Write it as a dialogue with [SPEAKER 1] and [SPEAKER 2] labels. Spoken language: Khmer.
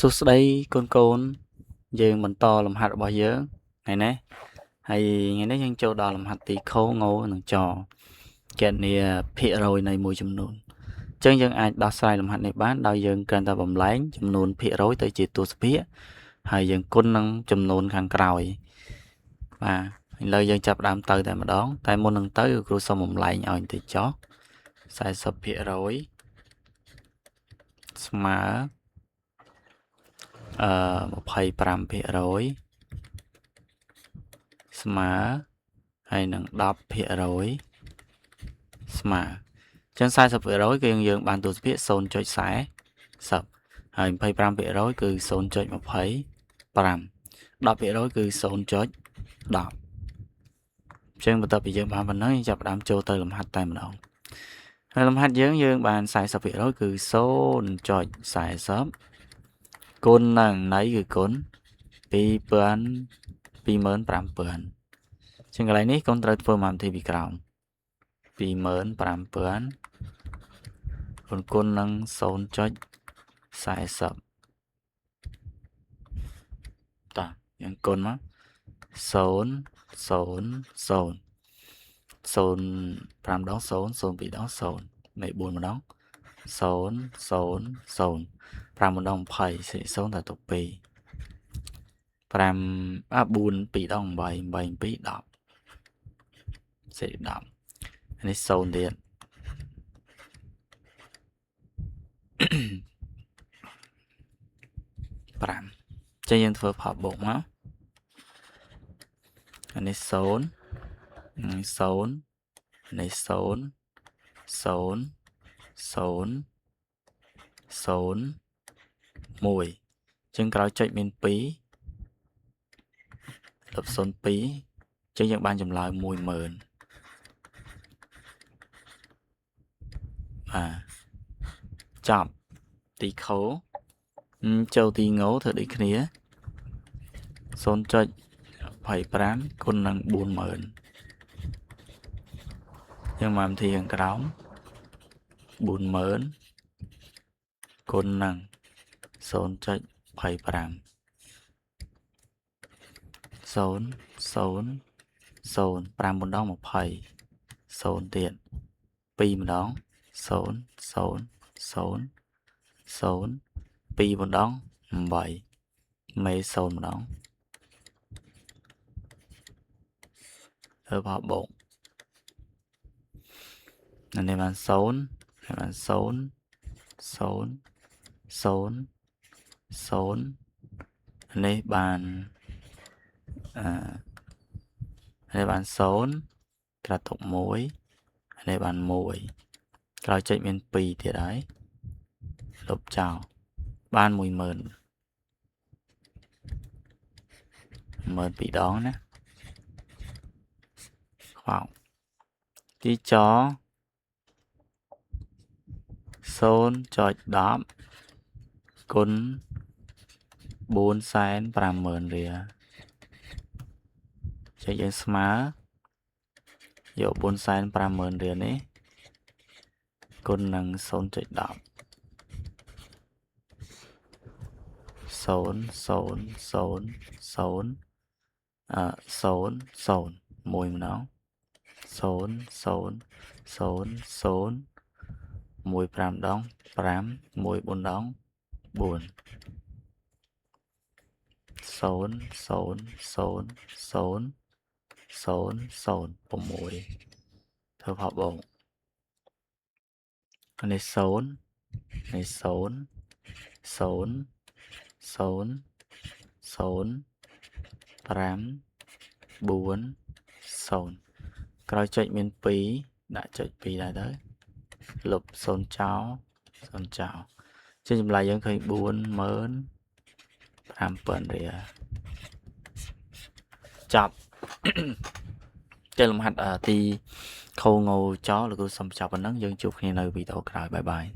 [SPEAKER 1] សួស្តីកូនកូនយើងបន្តលំហាត់របស់យើងថ្ងៃនេះហើយថ្ងៃនេះយើងចូលដល់លំហាត់ទីខងោនិងចគណនាភាគរយនៃមួយចំនួនអញ្ចឹងយើងអាចដោះស្រាយលំហាត់នេះបានដោយយើងគ្រាន់តែបំលែងចំនួនភាគរយទៅជាទស្សភាគហើយយើងគុណនឹងចំនួនខាងក្រោយបាទឥឡូវយើងចាប់ផ្ដើមទៅតែម្ដងតែមុននឹងទៅគ្រូសូមបំលែងឲ្យបន្តិចចុះ40%ស្មើ25%ស្មើហើយនឹង10%ស្មើអញ្ចឹង40%គឺយើងបានទស្សភាគ 0.40 ហើយ25% គឺ 0.25 10% គឺ 0.10 អញ្ចឹងបន្ទាប់ពីយើងបានប៉ុណ្ណឹងយើងចាប់ផ្ដើមចូលទៅលំហាត់តែម្ដងហើយលំហាត់យើងបាន 40% គឺ 0.40 គុណនឹងន័យគឺគុណ 25,000 ចឹងកន្លែងនេះកូនត្រូវធ្វើម៉ាំទីពីក្រោម 25,000 គុណនឹង 0.40 តោះយើងគុណមក0 0 0 0 5 ដង 0 0 2 ដង 0 មេ4ម្ដង 0 0 0 5 ម្ដង 20 សេ0តែទុក2 4 2 ដង 8 8 2 10 សេ10នេះ0ទៀត 5 ចឹងយើងធ្វើផលបូកមកអានេះ0នេះ0នេះ0 0 0 0 1ចឹងក្រោយចុចមាន2លុប02ចឹងយើងបានចម្លើយ 10000 ចប់ទីខោចូលទីងោធ្វើដូចគ្នា 0.25 គុណនឹង 40000 យើងមកទីខាងក្រោម 40000 គុណនឹង 0.25 0 0 0 5 ម្ដង 20 0ទៀត 2 ម្ដង 0 0 0 0 2 ម្ដង 8 មេ 0 ម្ដងធ្វើផលបូកនេះបាន 0 នេះបាន 0 0 0 0 នេះបាននេះបាន 0 ក្រាត់ទុក 1 នេះបាន 1 ក្រោយចុចមាន 2 ទៀតហើយលុបចោលបាន 10000 2 ដងណាខ្វោទីច0.10 គុណ 450,000 រៀលចឹងយើងស្មើយក 450,000 រៀលនេះគុណនឹង 0.10 0 0 0 0 0 0 1 ម្ដង 0 0 0 0 1 5 ដង 5 1 4 ដង 4 0 0 0 0 0 0 6 ធ្វើផលបូកនេះ 0 នេះ 0 0 0 0 5 4 0 ក្រោយចុចមាន 2 ដាក់ចុច 2 ដែរទៅលុប 0 ចោល 0 ចោលចឹងចម្លើយយើងឃើញ 45000 រៀលចប់ ចេះលំហាត់ទីខោងោចោលលោកគ្រូសូមបញ្ចប់ប៉ុណ្ណឹងយើងជួបគ្នានៅវីដេអូក្រោយបាយបាយ